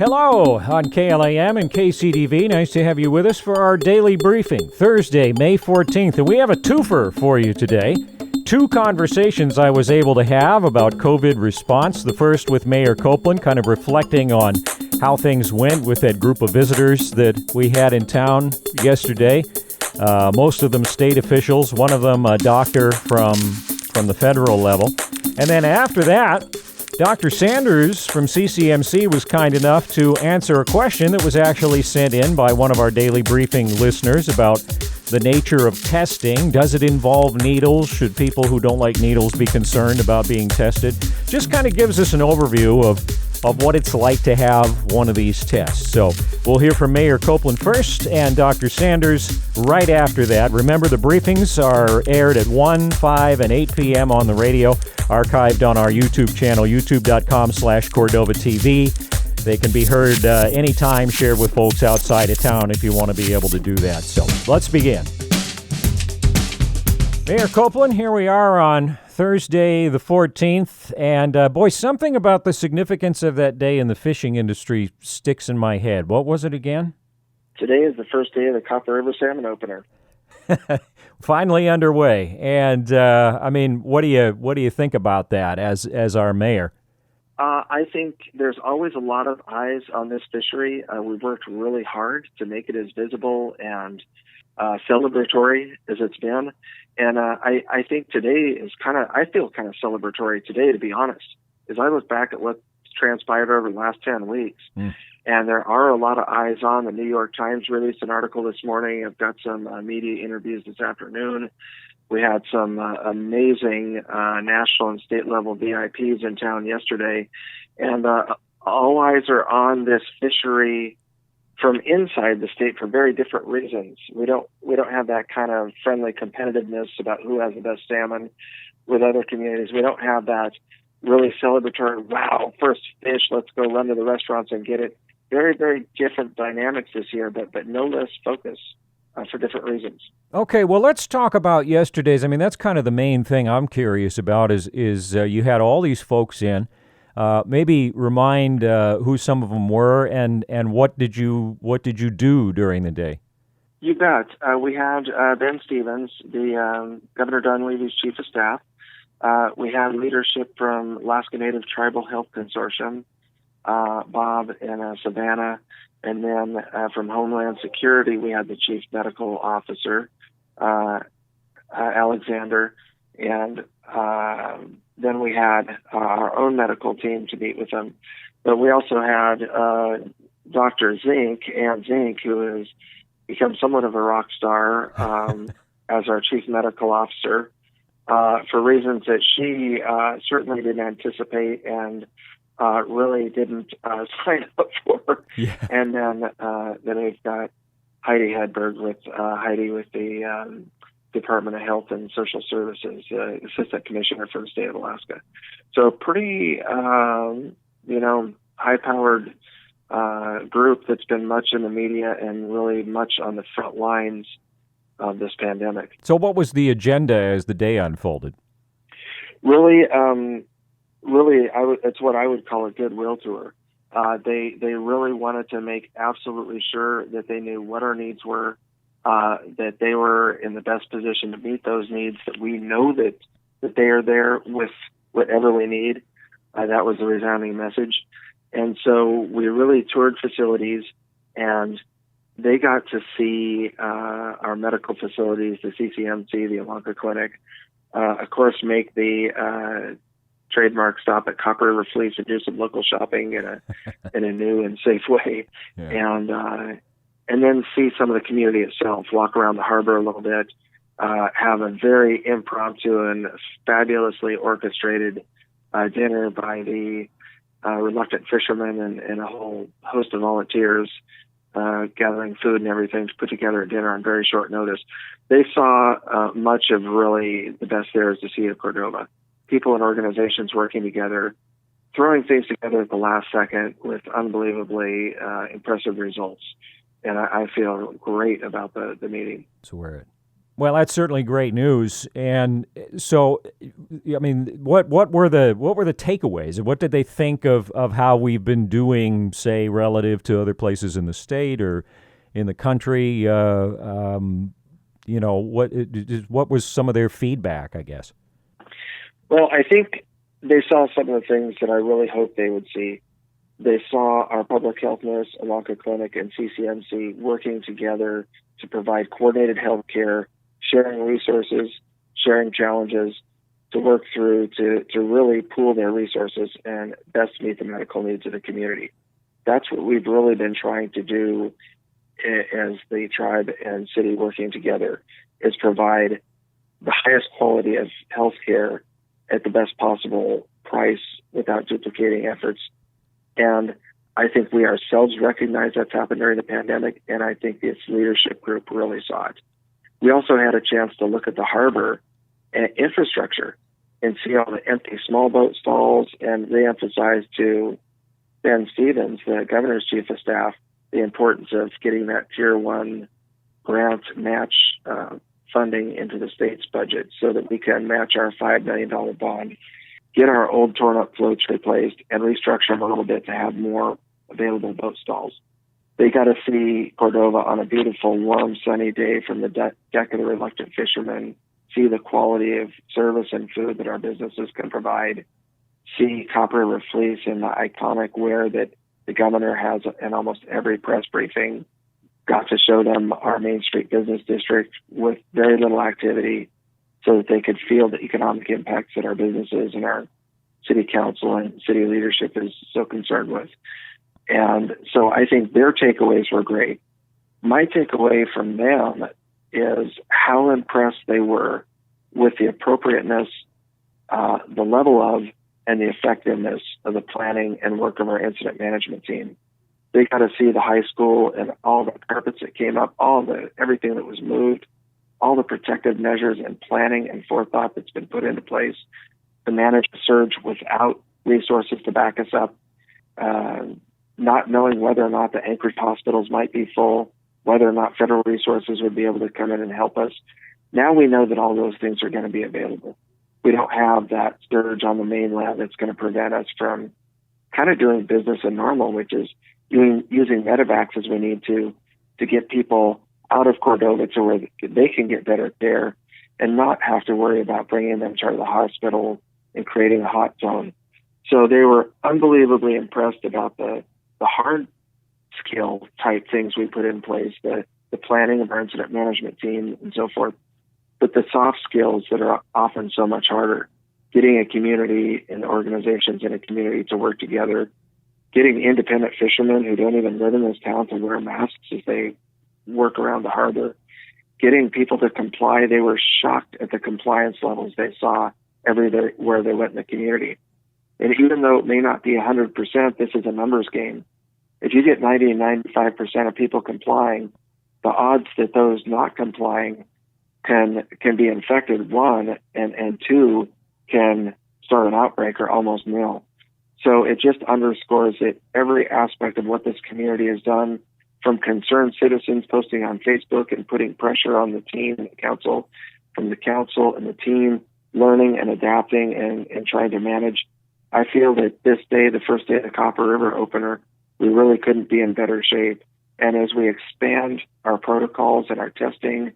Hello on KLAM and KCDV. Nice to have you with us for our daily briefing, Thursday, May 14th. And we have a twofer for you today. Two conversations I was able to have about COVID response. The first with Mayor Koplin, kind of reflecting on how things went with that group of visitors that we had in town yesterday. Most of them state officials, one of them a doctor from the federal level. And then after that, Dr. Sanders from CCMC was kind enough to answer a question that was actually sent in by one of our daily briefing listeners about the nature of testing. Does it involve needles? Should people who don't like needles be concerned about being tested? Just kind of gives us an overview of what it's like to have one of these tests. So we'll hear from Mayor Koplin first and Dr. Sanders right after that. Remember, the briefings are aired at 1, 5, and 8 p.m. on the radio, archived on our YouTube channel, youtube.com/Cordova TV. They can be heard anytime, shared with folks outside of town if you want to be able to do that. So let's begin. Mayor Koplin, here we are on Thursday the 14th, and boy, something about the significance of that day in the fishing industry sticks in my head. What was it again? Today is the first day of the Copper River Salmon Opener. Finally underway, and I mean, what do you think about that as our mayor? I think there's always a lot of eyes on this fishery. We've worked really hard to make it as visible and celebratory as it's been. And I think today is I feel kind of celebratory today, to be honest, as I look back at what's transpired over the last 10 weeks. And there are a lot of eyes on. The New York Times released an article this morning. I've got some media interviews this afternoon. We had some amazing national and state level VIPs in town yesterday. And all eyes are on this fishery from inside the state for very different reasons. We don't have that kind of friendly competitiveness about who has the best salmon with other communities. We don't have that really celebratory, wow, first fish, let's go run to the restaurants and get it. Very, very different dynamics this year, but no less focus for different reasons. Okay, well, let's talk about yesterday's. I mean, that's kind of the main thing I'm curious about is you had all these folks in. Maybe remind who some of them were and what did you do during the day? You bet. We had Ben Stevens, the Governor Dunleavy's chief of staff. We had leadership from Alaska Native Tribal Health Consortium, Bob and Savannah, and then from Homeland Security we had the chief medical officer, Alexander, and then we had our own medical team to meet with them. But we also had Dr. Ann Zink, who has become somewhat of a rock star as our chief medical officer for reasons that she certainly didn't anticipate and really didn't sign up for. Yeah. And then we've got Heidi Hedberg with the Department of Health and Social Services, Assistant Commissioner for the state of Alaska. So pretty, high-powered group that's been much in the media and really much on the front lines of this pandemic. So what was the agenda as the day unfolded? Really, it's what I would call a goodwill tour. They really wanted to make absolutely sure that they knew what our needs were, that they were in the best position to meet those needs, that we know that they are there with whatever we need. That was a resounding message. And so we really toured facilities, and they got to see our medical facilities, the CCMC, the Alonka Clinic, of course, make the trademark stop at Copper River Fleece and do some local shopping in a new and safe way. Yeah. And then see some of the community itself, walk around the harbor a little bit, have a very impromptu and fabulously orchestrated dinner by the reluctant fishermen and a whole host of volunteers gathering food and everything to put together a dinner on very short notice. They saw much of really the best there is to see at Cordova. People and organizations working together, throwing things together at the last second with unbelievably impressive results. And I feel great about the meeting. So we're at Well, that's certainly great news. And so, I mean, what were the takeaways? What did they think of how we've been doing, say, relative to other places in the state or in the country? What was some of their feedback, I guess? Well, I think they saw some of the things that I really hoped they would see. They saw our public health nurse, Alaka Clinic, and CCMC working together to provide coordinated health care, sharing resources, sharing challenges, to work through to really pool their resources and best meet the medical needs of the community. That's what we've really been trying to do as the tribe and city working together, is provide the highest quality of health care at the best possible price without duplicating efforts. And I think we ourselves recognize that's happened during the pandemic, and I think this leadership group really saw it. We also had a chance to look at the harbor and infrastructure and see all the empty small boat stalls, and reemphasize to Ben Stevens, the governor's chief of staff, the importance of getting that Tier 1 grant match funding into the state's budget so that we can match our $5 million bond, get our old torn-up floats replaced, and restructure them a little bit to have more available boat stalls. They got to see Cordova on a beautiful, warm, sunny day from the deck of the Reluctant Fisherman, see the quality of service and food that our businesses can provide, see Copper River Fleece and the iconic wear that the governor has in almost every press briefing. Got to show them our Main Street business district with very little activity so that they could feel the economic impacts that our businesses and our city council and city leadership is so concerned with. And so I think their takeaways were great. My takeaway from them is how impressed they were with the appropriateness, the level of, and the effectiveness of the planning and work of our incident management team. They got to see the high school and all the carpets that came up, everything that was moved, all the protective measures and planning and forethought that's been put into place to manage the surge without resources to back us up, not knowing whether or not the Anchorage hospitals might be full, whether or not federal resources would be able to come in and help us. Now we know that all those things are going to be available. We don't have that surge on the mainland that's going to prevent us from kind of doing business as normal, which is using medevacs as we need to get people out of Cordova to where they can get better care and not have to worry about bringing them to the hospital and creating a hot zone. So they were unbelievably impressed about the hard skill type things we put in place, the planning of our incident management team and so forth. But the soft skills that are often so much harder, getting a community and organizations in a community to work together, getting independent fishermen who don't even live in this town to wear masks as they work around the harbor, getting people to comply. They were shocked at the compliance levels they saw everywhere they went in the community. And even though it may not be 100%, this is a numbers game. If you get 90 and 95% of people complying, the odds that those not complying can be infected, one, and two, can start an outbreak are almost nil. So it just underscores that every aspect of what this community has done, from concerned citizens posting on Facebook and putting pressure on the team and the council, from the council and the team learning and adapting and trying to manage. I feel that this day, the first day of the Copper River opener, we really couldn't be in better shape. And as we expand our protocols and our testing,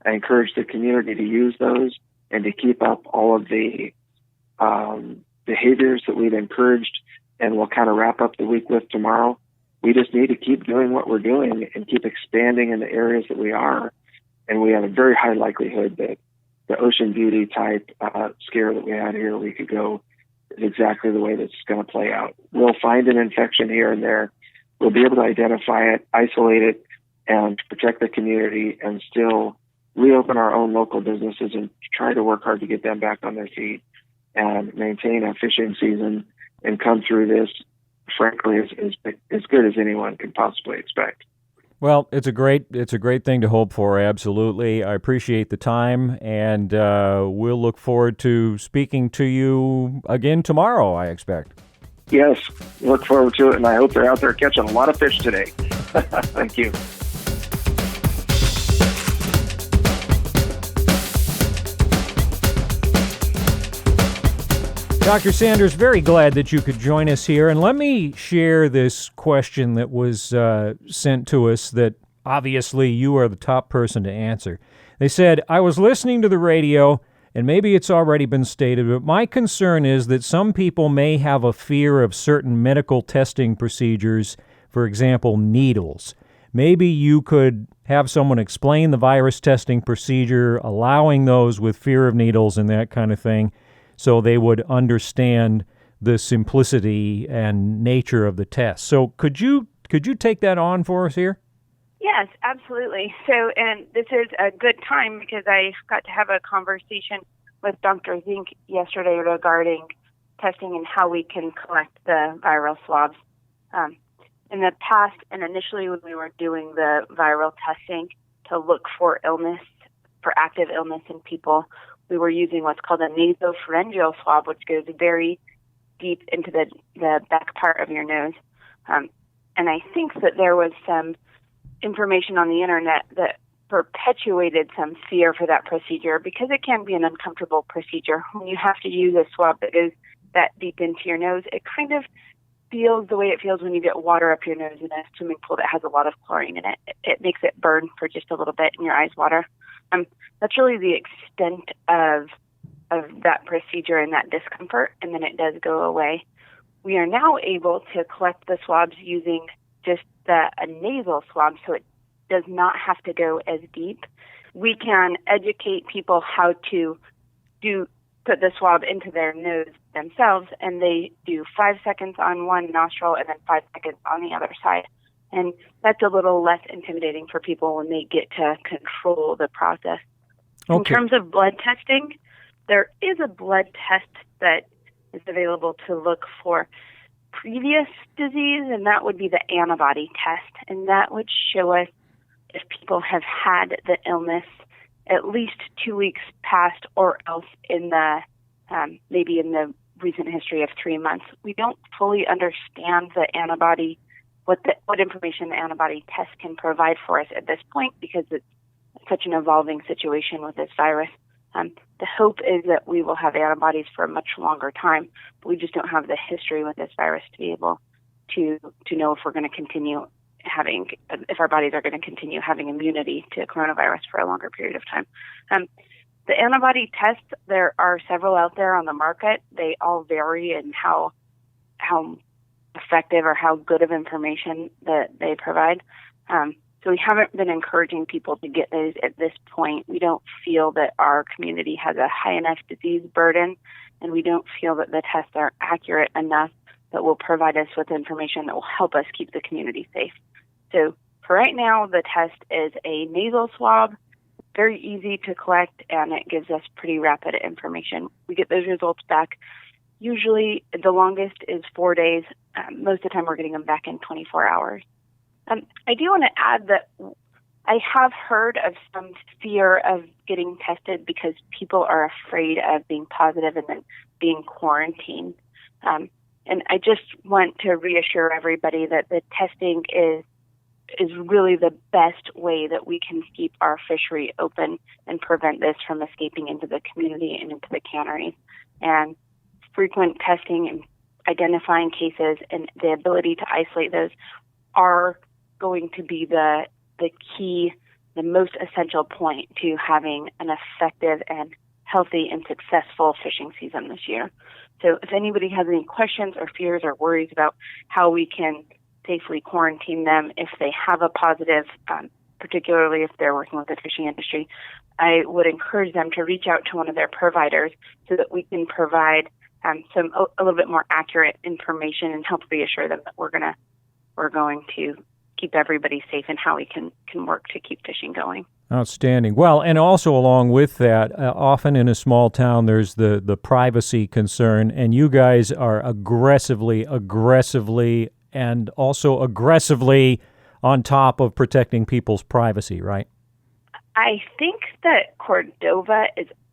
I encourage the community to use those and to keep up all of the behaviors that we've encouraged, and we'll kind of wrap up the week with tomorrow. We just need to keep doing what we're doing and keep expanding in the areas that we are. And we have a very high likelihood that the Ocean Beauty type scare that we had here a week ago is exactly the way that's going to play out. We'll find an infection here and there. We'll be able to identify it, isolate it, and protect the community, and still reopen our own local businesses and try to work hard to get them back on their feet and maintain a fishing season and come through this, frankly, as good as anyone could possibly expect. Well, it's a great thing to hope for. Absolutely. I appreciate the time, and we'll look forward to speaking to you again tomorrow, I expect. Yes, look forward to it, and I hope they're out there catching a lot of fish today. Thank you. Dr. Sanders, very glad that you could join us here. And let me share this question that was sent to us that obviously you are the top person to answer. They said, I was listening to the radio, and maybe it's already been stated, but my concern is that some people may have a fear of certain medical testing procedures, for example, needles. Maybe you could have someone explain the virus testing procedure, allowing those with fear of needles and that kind of thing, so they would understand the simplicity and nature of the test. So could you take that on for us here? Yes, absolutely. So, and this is a good time because I got to have a conversation with Dr. Zink yesterday regarding testing and how we can collect the viral swabs. In the past, and initially when we were doing the viral testing to look for illness, for active illness in people, we were using what's called a nasopharyngeal swab, which goes very deep into the back part of your nose. And I think that there was some information on the internet that perpetuated some fear for that procedure because it can be an uncomfortable procedure. When you have to use a swab that goes that deep into your nose, it kind of feels the way it feels when you get water up your nose in a swimming pool that has a lot of chlorine in it. It makes it burn for just a little bit and your eyes water. That's really the extent of that procedure and that discomfort, and then it does go away. We are now able to collect the swabs using just a nasal swab, so it does not have to go as deep. We can educate people how to put the swab into their nose themselves, and they do 5 seconds on one nostril and then 5 seconds on the other side. And that's a little less intimidating for people when they get to control the process. Okay. In terms of blood testing, there is a blood test that is available to look for previous disease, and that would be the antibody test. And that would show us if people have had the illness at least 2 weeks past or else in the maybe in the recent history of 3 months. We don't fully understand the antibody, what information the antibody test can provide for us at this point because it's such an evolving situation with this virus. The hope is that we will have antibodies for a much longer time, but we just don't have the history with this virus to be able to know if we're going to continue if our bodies are going to continue having immunity to coronavirus for a longer period of time. The antibody tests, there are several out there on the market. They all vary in how effective or how good of information that they provide. So we haven't been encouraging people to get those at this point. We don't feel that our community has a high enough disease burden, and we don't feel that the tests are accurate enough that will provide us with information that will help us keep the community safe. So for right now, the test is a nasal swab, very easy to collect, and it gives us pretty rapid information. We get those results back. Usually the longest is 4 days. Most of the time we're getting them back in 24 hours. I do want to add that I have heard of some fear of getting tested because people are afraid of being positive and then being quarantined. And I just want to reassure everybody that the testing is really the best way that we can keep our fishery open and prevent this from escaping into the community and into the canneries. And frequent testing and identifying cases and the ability to isolate those are going to be the key, the most essential point to having an effective and healthy and successful fishing season this year. So if anybody has any questions or fears or worries about how we can safely quarantine them if they have a positive, particularly if they're working with the fishing industry, I would encourage them to reach out to one of their providers so that we can provide a little bit more accurate information and help reassure them that we're going to keep everybody safe and how we can work to keep fishing going. Outstanding. Well, and also along with that, often in a small town, there's the privacy concern, and you guys are aggressively, and also aggressively on top of protecting people's privacy, right? I think that Cordova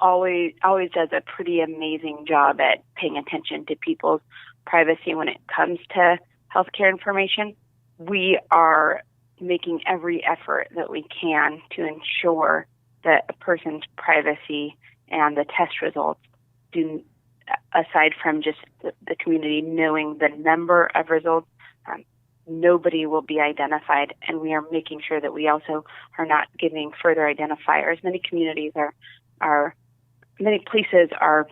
always does a pretty amazing job at paying attention to people's privacy when it comes to healthcare information. We are making every effort that we can to ensure that a person's privacy and the test results aside from just the community knowing the number of results, nobody will be identified, and we are making sure that we also are not giving further identifiers. Many communities many places are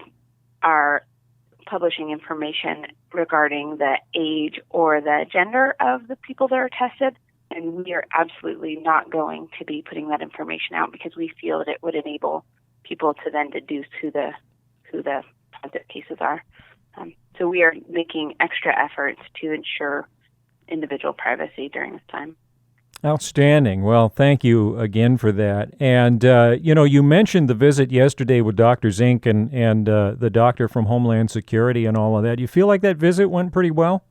publishing information regarding the age or the gender of the people that are tested, and we are absolutely not going to be putting that information out because we feel that it would enable people to then deduce who the positive cases are. So we are making extra efforts to ensure individual privacy during this time. Outstanding. Well, thank you again for that. And, you mentioned the visit yesterday with Dr. Zink and the doctor from Homeland Security and all of that. You feel like that visit went pretty well?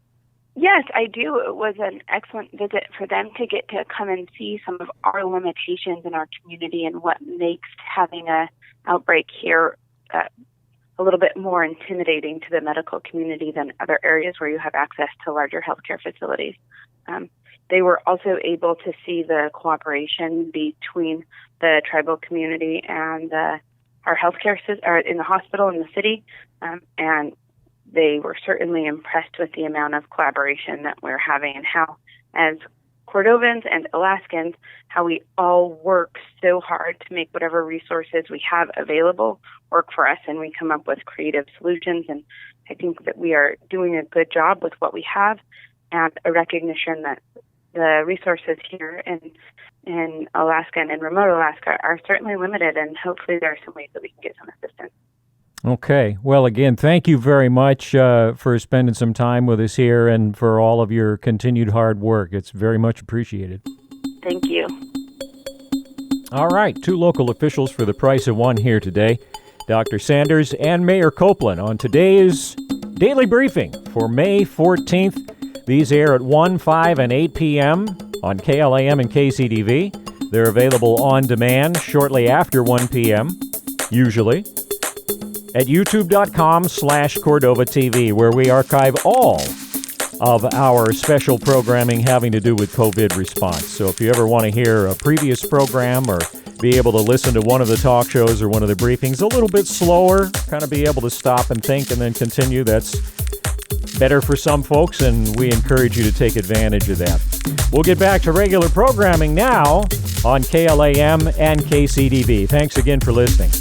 Yes, I do. It was an excellent visit for them to get to come and see some of our limitations in our community and what makes having an outbreak here a little bit more intimidating to the medical community than other areas where you have access to larger healthcare facilities. They were also able to see the cooperation between the tribal community and our healthcare in the hospital in the city, and they were certainly impressed with the amount of collaboration that we're having and how, as Cordovans and Alaskans, how we all work so hard to make whatever resources we have available work for us, and we come up with creative solutions. And I think that we are doing a good job with what we have, and a recognition that the resources here in Alaska and in remote Alaska are certainly limited, and hopefully there are some ways that we can get some assistance. Okay. Well, again, thank you very much for spending some time with us here and for all of your continued hard work. It's very much appreciated. Thank you. All right. 2 local officials for the price of 1 here today, Dr. Sanders and Mayor Koplin, on today's Daily Briefing for May 14th. These air at 1, 5, and 8 p.m. on KLAM and KCDV. They're available on demand shortly after 1 p.m., usually, at youtube.com/Cordova TV, where we archive all of our special programming having to do with COVID response. So if you ever want to hear a previous program or be able to listen to one of the talk shows or one of the briefings a little bit slower, kind of be able to stop and think and then continue, that's better for some folks, and we encourage you to take advantage of that. We'll get back to regular programming now on KLAM and KCDV. Thanks again for listening.